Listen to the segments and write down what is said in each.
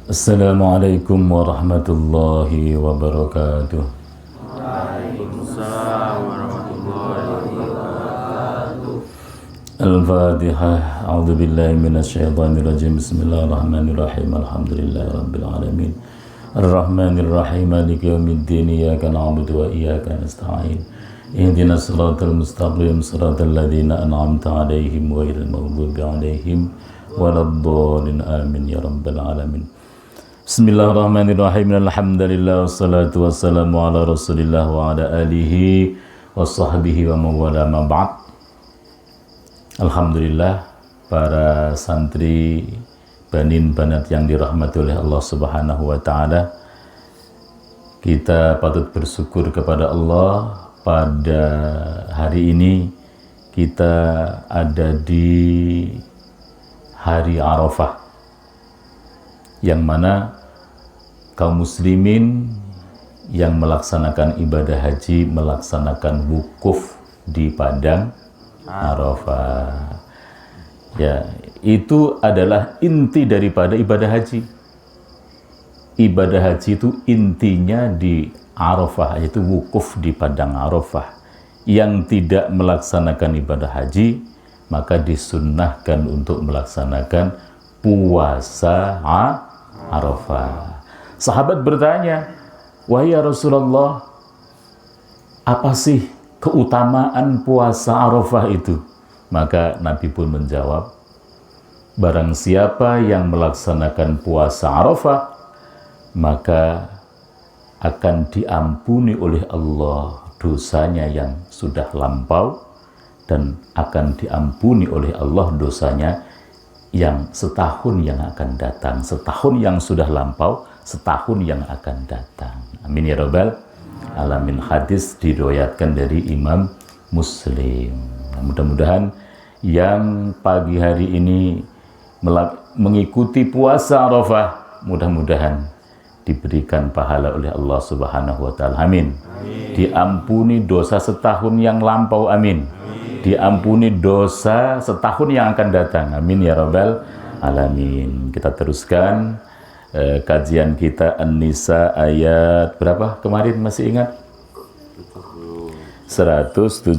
Assalamualaikum warahmatullahi wabarakatuh. Waalaikumsalam warahmatullahi wabarakatuh. Al-Fatihah. A'udzu billahi minasyaitonir rajim. Bismillahirrahmanirrahim. Alhamdulillahi rabbil alamin. Ar-Rahmanir Rahim. Maliki yaumiddin. Iyyaka na'budu wa iyyaka nasta'in. Ihdinas siratal mustaqim, siratal ladzina an'amta 'alaihim ghairil maghdubi 'alaihim waladdallin. Amin ya rabbal alamin. Bismillahirrahmanirrahim. Alhamdulillah wassalatu wassalamu ala Rasulillah wa ala alihi wa sahbihi wa mawala ma ba'd. Alhamdulillah, para santri banin banat yang dirahmati oleh Allah Subhanahu wa taala, kita patut bersyukur kepada Allah. Pada hari ini kita ada di hari Arafah, yang mana kaum muslimin yang melaksanakan ibadah haji melaksanakan wukuf di padang Arafah. Ya, itu adalah inti daripada ibadah haji. Ibadah haji itu intinya di Arafah, yaitu wukuf di padang Arafah. Yang tidak melaksanakan ibadah haji, maka disunnahkan untuk melaksanakan puasa Arafah. Sahabat bertanya, "Wahai Rasulullah, apa sih keutamaan puasa Arafah itu?" Maka Nabi pun menjawab, "Barang siapa yang melaksanakan puasa Arafah, maka akan diampuni oleh Allah dosanya yang sudah lampau, dan akan diampuni oleh Allah dosanya yang setahun yang akan datang." Setahun yang sudah lampau, setahun yang akan datang. Amin ya rabbal alamin. Hadis diriwayatkan dari Imam Muslim. Nah, mudah-mudahan yang pagi hari ini mengikuti puasa Arafah, mudah-mudahan diberikan pahala oleh Allah Subhanahu wa taala. Amin. Diampuni dosa setahun yang lampau. Amin. Diampuni dosa setahun yang akan datang. Amin ya rabbal alamin. Kita teruskan kajian kita An-Nisa ayat berapa kemarin, masih ingat? 172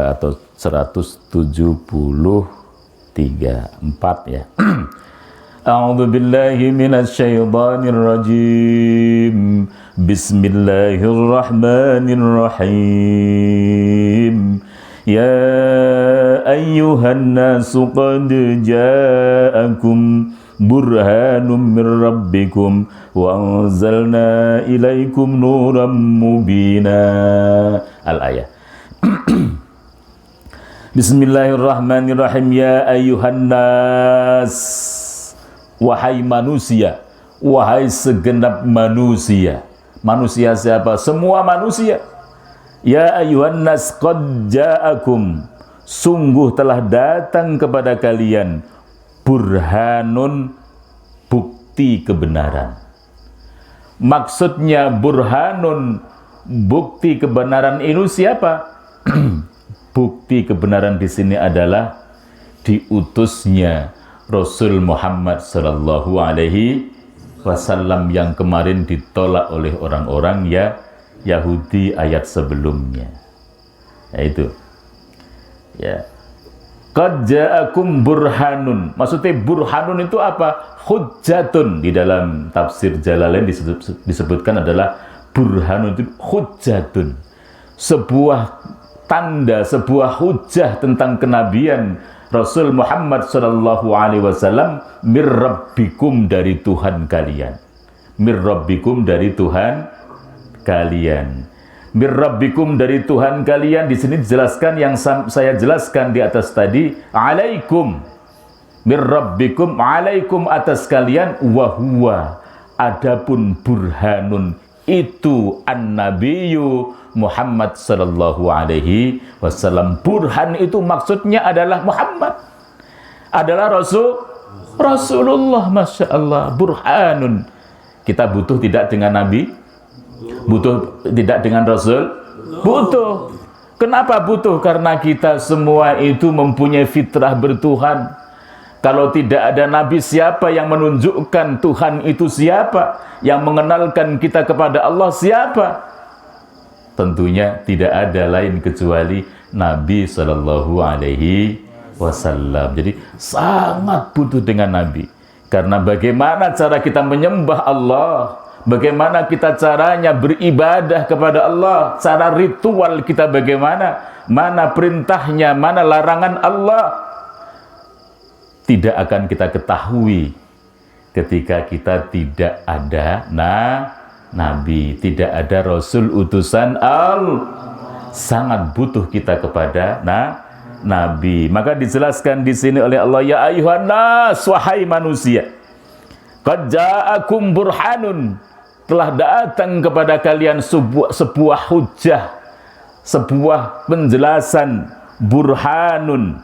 atau 173, 4 ya. A'udzu billahi minasyaitonir rajim. Bismillahirrahmanirrahim. Ya ayyuhan nasu qad ja'akum burhanum mir rabbikum wa anzalna ilaikum nuram mubina. Al-ayah. Bismillahirrahmanirrahim. Ya ayyuhan nas, wahai manusia, wahai segenap manusia. Manusia siapa? Semua manusia. Ya ayyuhan nas qad ja'akum, sungguh telah datang kepada kalian burhanun, bukti kebenaran. Maksudnya burhanun, bukti kebenaran itu siapa? Bukti kebenaran di sini adalah diutusnya Rasul Muhammad sallallahu alaihi wasallam yang kemarin ditolak oleh orang-orang Yahudi ayat sebelumnya. Yaitu ya, qad ja'akum burhanun. Maksudnya burhanun itu apa? Hujjatun. Di dalam tafsir Jalalain disebutkan adalah burhanun itu hujjatun, sebuah tanda, sebuah hujjah tentang kenabian Rasul Muhammad sallallahu alaihi wasallam, mir rabbikum, dari Tuhan kalian. Mir rabbikum, dari Tuhan kalian. Mir rabbikum, dari Tuhan kalian. Di sini dijelaskan yang saya jelaskan di atas tadi, alaikum. Mir rabbikum, alaikum, atas kalian, wa huwa, adapun burhanun, itu an-nabiyyu Muhammad sallallahu alaihi wasallam. Burhan itu maksudnya adalah Muhammad, adalah Rasulullah. Masya Allah, burhanun. Kita butuh tidak dengan Nabi? Butuh tidak dengan Rasul? Butuh. Kenapa butuh? Karena kita semua itu mempunyai fitrah bertuhan. Kalau tidak ada nabi, siapa yang menunjukkan Tuhan itu siapa? Yang mengenalkan kita kepada Allah siapa? Tentunya tidak ada lain kecuali Nabi Sallallahu Alaihi Wasallam. Jadi sangat butuh dengan Nabi. Karena bagaimana cara kita menyembah Allah, bagaimana kita caranya beribadah kepada Allah, cara ritual kita bagaimana, mana perintahnya, mana larangan Allah, tidak akan kita ketahui ketika kita tidak ada Nabi, tidak ada Rasul utusan Allah. Sangat butuh kita kepada Nabi. Maka dijelaskan di sini oleh Allah, ya ayuhan nas, wahai manusia, qad ja'akum burhanun, telah datang kepada kalian sebuah hujjah, sebuah penjelasan, burhanun,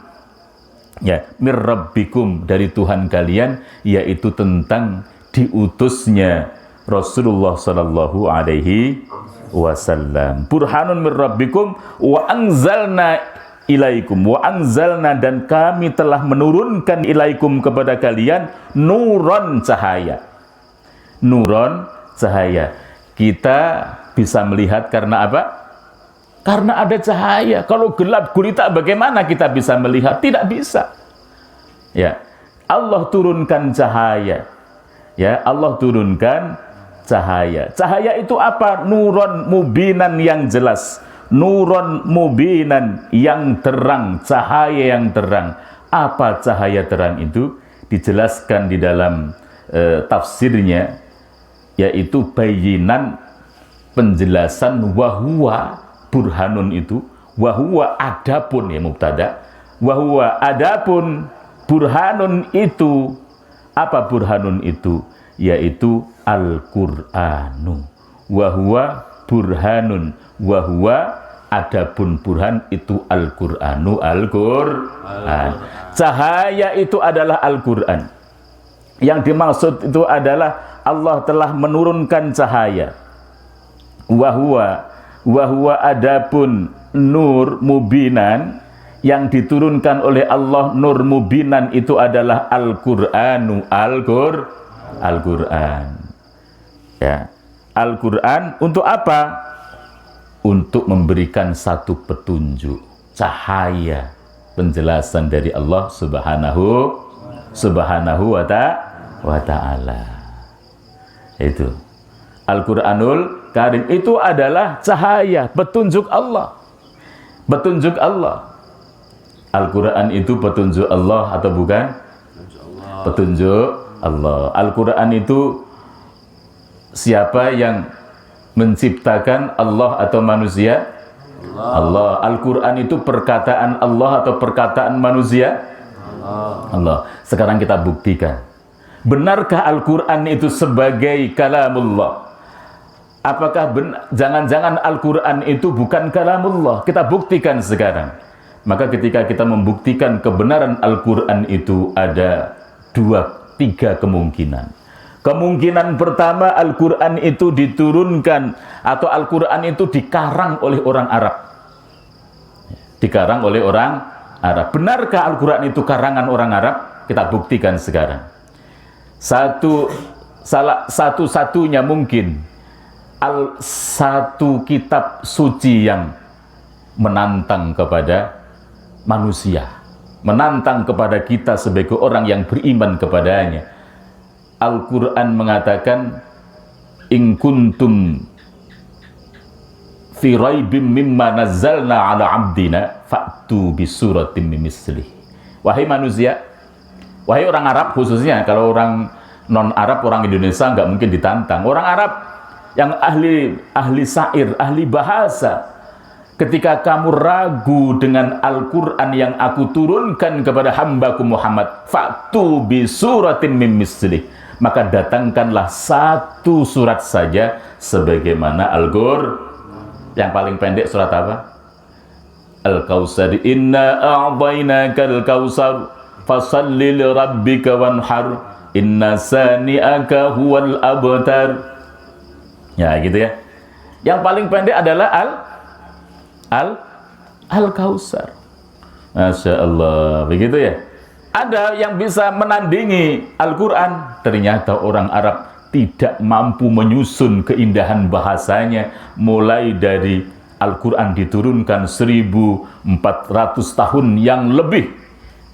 ya, mir rabbikum, dari Tuhan kalian, yaitu tentang diutusnya Rasulullah sallallahu alaihi wasallam. Burhanun mir rabbikum wa anzalna ilaikum, wa anzalna, dan kami telah menurunkan ilaikum, kepada kalian, nuron, cahaya. Nuron, cahaya. Kita bisa melihat karena apa? Karena ada cahaya. Kalau gelap gulita bagaimana kita bisa melihat? Tidak bisa. Ya, Allah turunkan cahaya. Ya, Allah turunkan cahaya. Cahaya itu apa? Nuron mubinan, yang jelas. Nuron mubinan, yang terang, cahaya yang terang. Apa cahaya terang itu? Dijelaskan di dalam tafsirnya, yaitu bayinan, penjelasan, wahwa burhanun itu, wahwa adapun, ya mubtada, wahwa adapun, burhanun itu, apa burhanun itu? Yaitu Al-Qur'anu, wahwa burhanun, wahwa adapun burhan itu Al-Qur'anu, Al-Qur'an. Cahaya itu adalah Al-Qur'an. Yang dimaksud itu adalah Allah telah menurunkan cahaya. Wahwa adapun nur mubinan, yang diturunkan oleh Allah, nur mubinan itu adalah Al-Qur'anu, Al-Qur'an. Ya, Al-Qur'an untuk apa? Untuk memberikan satu petunjuk, cahaya, penjelasan dari Allah Subhanahu wa ta'ala. Itu Al-Qur'anul Karim, itu adalah cahaya, petunjuk Allah. Petunjuk Allah. Al-Qur'an itu petunjuk Allah atau bukan? Petunjuk Allah. Al-Qur'an itu siapa yang menciptakan, Allah atau manusia? Allah. Al-Qur'an itu perkataan Allah atau perkataan manusia? Allah. Sekarang kita buktikan. Benarkah Al-Qur'an itu sebagai kalamullah? Apakah jangan-jangan Al-Qur'an itu bukan kalamullah? Kita buktikan sekarang. Maka ketika kita membuktikan kebenaran Al-Qur'an itu, ada 2-3 kemungkinan. Kemungkinan pertama, Al-Qur'an itu diturunkan atau Al-Qur'an itu dikarang oleh orang Arab. Dikarang oleh orang Arab. Benarkah Al-Qur'an itu karangan orang Arab? Kita buktikan sekarang. Satu-satunya mungkin satu kitab suci yang menantang kepada manusia, menantang kepada kita sebagai orang yang beriman kepadanya. Al-Qur'an mengatakan, in kuntum fi raibim mimma nazzalna ala abdina fa'tu bisuratin min mislih. Wahai manusia, wahai orang Arab khususnya, kalau orang non-Arab, orang Indonesia nggak mungkin ditantang. Orang Arab yang ahli syair, ahli bahasa, ketika kamu ragu dengan Al-Qur'an yang aku turunkan kepada hambaku Muhammad, fa'tu bisuratin min mislih, maka datangkanlah satu surat saja sebagaimana Al-Qur'an. Yang paling pendek surat apa? Al-Kautsar. Inna a'tainakal kautsar fasalli li rabbika wanhar inna sani'aka huwal abtar. Ya gitu ya. Yang paling pendek adalah Al-Kautsar. Masya Allah, begitu ya. Ada yang bisa menandingi Al-Quran. Ternyata orang Arab tidak mampu menyusun keindahan bahasanya. Mulai dari Al-Quran diturunkan 1400 tahun yang lebih.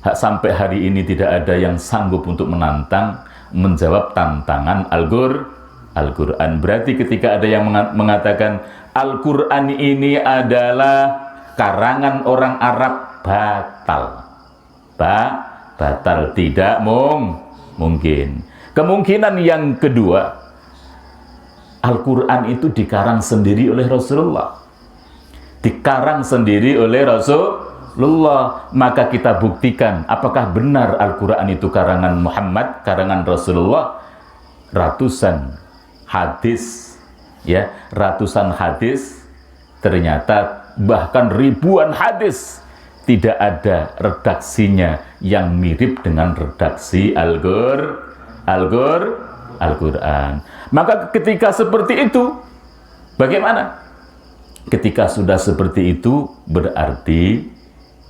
Sampai hari ini tidak ada yang sanggup untuk menjawab tantangan Al-Quran. Berarti ketika ada yang mengatakan Al-Quran ini adalah karangan orang Arab, batal, tidak mungkin. Kemungkinan yang kedua, Al-Quran itu dikarang sendiri oleh Rasulullah. Maka kita buktikan apakah benar Al-Quran itu karangan Muhammad, karangan Rasulullah. Ratusan hadis, ternyata bahkan ribuan hadis tidak ada redaksinya yang mirip dengan redaksi Al-Quran. Maka ketika seperti itu, bagaimana? Ketika sudah seperti itu, berarti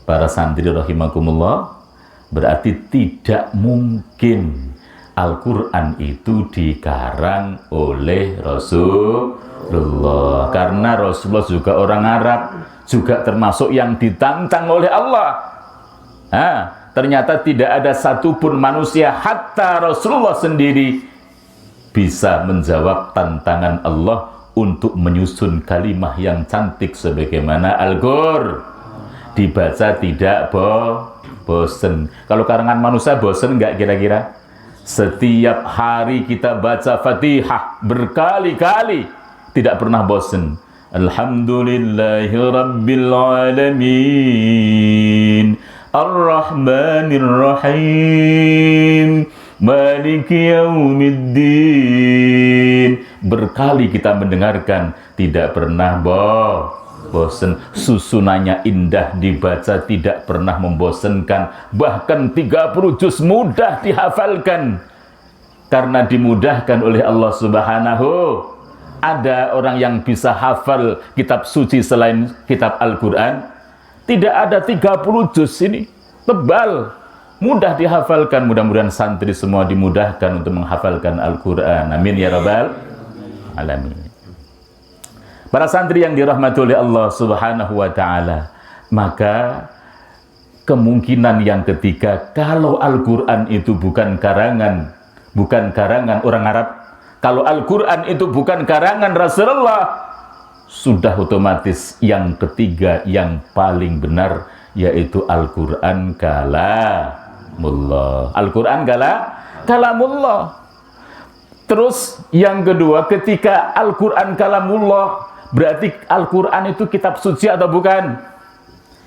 para santri rahimakumullah, berarti tidak mungkin Al-Quran itu dikarang oleh Rasulullah. Karena Rasulullah juga orang Arab, juga termasuk yang ditantang oleh Allah. Ternyata tidak ada satupun manusia, hatta Rasulullah sendiri, bisa menjawab tantangan Allah untuk menyusun kalimah yang cantik sebagaimana Al-Qur'an. Dibaca tidak bosen. Kalau karangan manusia bosen nggak kira-kira? Setiap hari kita baca Fatihah berkali-kali, tidak pernah bosen. Alhamdulillahirrabbilalamin, Ar-Rahmanir-Rahim, Maliki Yaumiddin. Berkali kita mendengarkan, tidak pernah bosen. Susunannya indah, dibaca tidak pernah membosenkan. Bahkan 30 juz mudah dihafalkan karena dimudahkan oleh Allah Subhanahu. Ada orang yang bisa hafal kitab suci selain kitab Al-Quran? Tidak ada. 30 juz ini tebal, mudah dihafalkan. Mudah-mudahan santri semua dimudahkan untuk menghafalkan Al-Quran. Amin ya rabbal alamin. Para santri yang dirahmati oleh Allah Subhanahu wa ta'ala, maka kemungkinan yang ketiga, kalau Al-Quran itu bukan karangan orang Arab, kalau Al-Quran itu bukan karangan Rasulullah, sudah otomatis yang ketiga yang paling benar, yaitu Al-Quran kalamullah. Al-Quran kalamullah. Terus yang kedua, ketika Al-Quran kalamullah, berarti Al-Quran itu kitab suci atau bukan?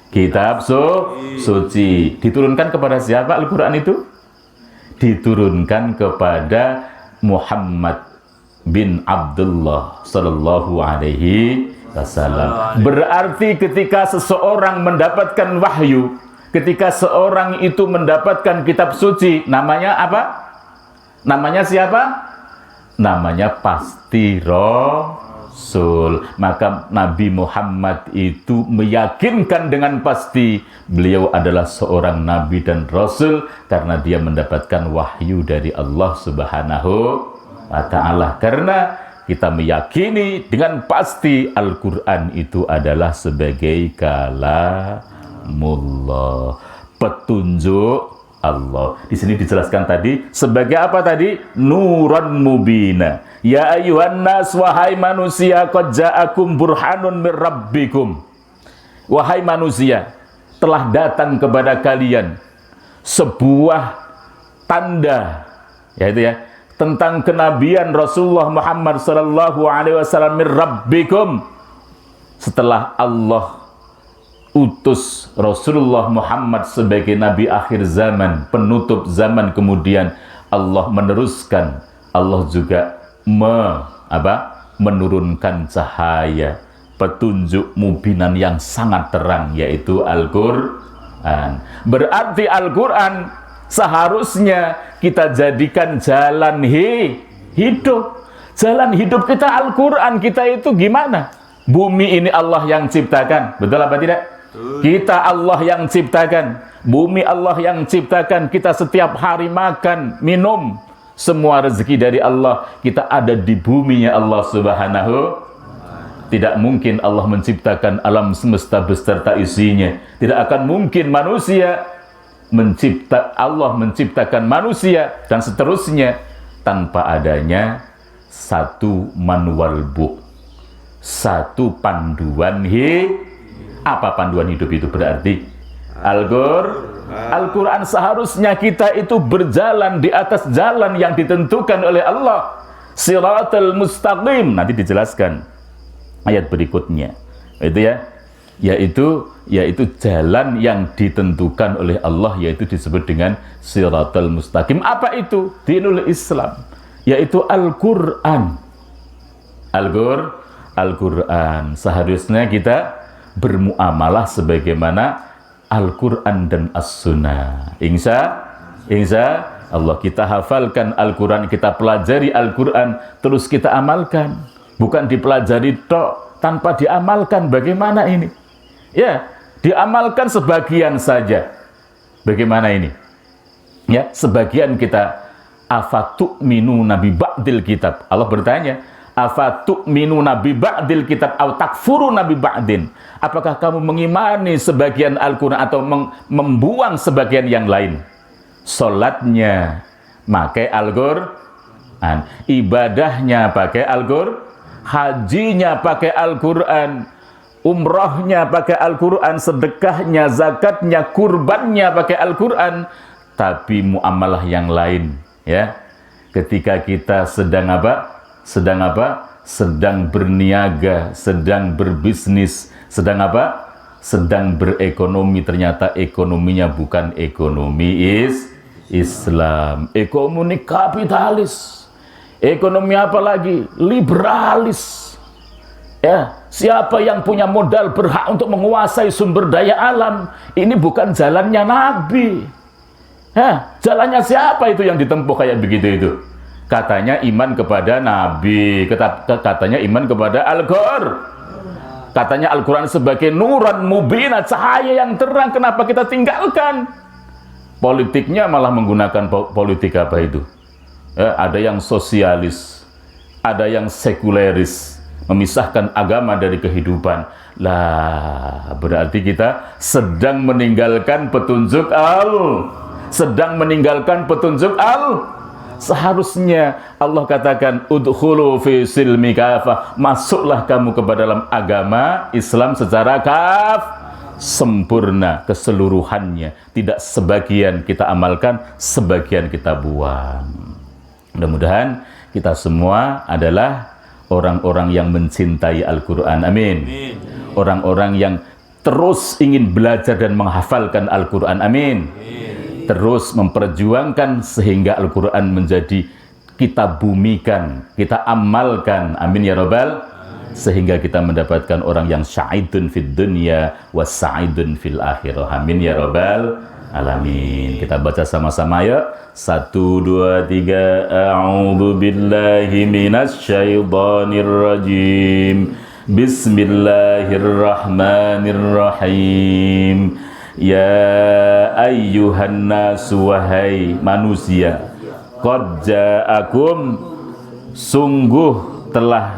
Kitab suci. Diturunkan kepada siapa Al-Quran itu? Diturunkan kepada Muhammad bin Abdullah sallallahu alaihi wasallam. Berarti ketika seseorang mendapatkan wahyu, ketika seorang itu mendapatkan kitab suci, namanya apa? Namanya siapa? Namanya pasti Rasul. Maka Nabi Muhammad itu meyakinkan dengan pasti beliau adalah seorang Nabi dan Rasul karena dia mendapatkan wahyu dari Allah Subhanahu wa ta'ala. Karena kita meyakini dengan pasti Al-Quran itu adalah sebagai kalamullah, petunjuk Allah. Di sini dijelaskan tadi sebagai apa tadi? Nuran mubina. Ya ayyuhan nas, wahai manusia, qad ja'akum burhanun mir rabbikum. Wahai manusia, telah datang kepada kalian sebuah tanda, yaitu tentang kenabian Rasulullah Muhammad sallallahu alaihi wasallam mir rabbikum. Setelah Allah utus Rasulullah Muhammad sebagai Nabi akhir zaman, penutup zaman, kemudian Allah meneruskan, Allah juga menurunkan cahaya, petunjuk mubinan yang sangat terang, yaitu Al-Quran. Berarti Al-Quran seharusnya kita jadikan jalan hidup. Jalan hidup kita Al-Quran. Kita itu gimana? Bumi ini Allah yang ciptakan, betul apa tidak? Kita Allah yang ciptakan. Bumi Allah yang ciptakan, kita setiap hari makan, minum, semua rezeki dari Allah. Kita ada di buminya Allah Subhanahu. Tidak mungkin Allah menciptakan alam semesta beserta isinya. Tidak akan mungkin Allah menciptakan manusia dan seterusnya tanpa adanya satu manual book, satu panduan apa panduan hidup itu berarti? Al-Quran. Seharusnya kita itu berjalan di atas jalan yang ditentukan oleh Allah, Siratal Mustaqim. Nanti dijelaskan ayat berikutnya, itu ya, yaitu jalan yang ditentukan oleh Allah, yaitu disebut dengan Siratal Mustaqim. Apa itu? Dinul Islam, yaitu Al-Quran. Al-Quran. Seharusnya kita bermuamalah sebagaimana Al-Quran dan As-Sunnah. Insya Allah kita hafalkan Al-Quran, kita pelajari Al-Quran, terus kita amalkan. Bukan dipelajari tok tanpa diamalkan. Bagaimana ini? Ya, diamalkan sebagian saja. Bagaimana ini? Ya, sebagian kita afatu'minuna bi ba'dil kitab. Allah bertanya, afatu'minuna bi ba'dil kitab aw takfuruna bi ba'din. Apakah kamu mengimani sebagian Al-Quran atau membuang sebagian yang lain? Salatnya pakai Al-Quran, ibadahnya pakai Al-Quran, hajinya pakai Al-Quran, umrahnya pakai Al-Quran, sedekahnya, zakatnya, kurbannya pakai Al-Quran. Tapi muamalah yang lain, ya, ketika kita sedang berniaga, sedang berbisnis, sedang berekonomi, ternyata ekonominya bukan ekonomi Islam, ekonomi kapitalis. Ekonomi apa lagi? Liberalis. Ya, siapa yang punya modal berhak untuk menguasai sumber daya alam. Ini bukan jalannya Nabi. Ya, jalannya siapa itu yang ditempuh kayak begitu itu? Katanya iman kepada Nabi, katanya iman kepada Al-Quran. Katanya Al-Quran sebagai nuran mubina, cahaya yang terang. Kenapa kita tinggalkan? Politiknya malah menggunakan politik apa itu? Ya, ada yang sosialis, ada yang sekuleris, memisahkan agama dari kehidupan. Lah, berarti kita sedang meninggalkan petunjuk Seharusnya Allah katakan udkhulu fi silmi kafah, masuklah kamu kepada dalam agama Islam secara sempurna, keseluruhannya. Tidak sebagian kita amalkan, sebagian kita buang. Mudah-mudahan kita semua adalah orang-orang yang mencintai Al-Quran. Amin. Orang-orang yang terus ingin belajar dan menghafalkan Al-Quran. Amin. Terus memperjuangkan sehingga Al-Quran menjadi kita bumikan, kita amalkan. Amin ya Rabbal. Sehingga kita mendapatkan orang yang sa'idun fid dunya wa sa'idun fil akhirah. Amin ya Rabbal alamin. Kita baca sama-sama ya. 1, 2, 3. A'udzu billahi minasyaitonir rajim. Bismillahirrahmanirrahim. Ya ayyuhan nasu, wahai manusia, qad ja'akum, sungguh telah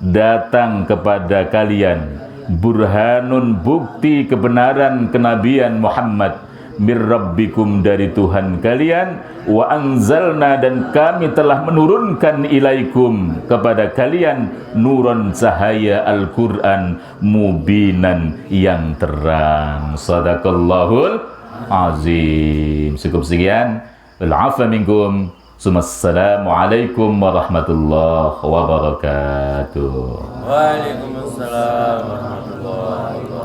datang kepada kalian, burhanun, bukti kebenaran kenabian Muhammad, mir rabbikum, dari Tuhan kalian, wa anzalna, dan kami telah menurunkan ilaikum, kepada kalian, nuron, cahaya Al-Quran, mubinan, yang terang. Sadaqallahul azim. Cukup sekian. Al-'afwa minkum. Assalamualaikum warahmatullahi wabarakatuh. Waalaikumsalam warahmatullahi wabarakatuh.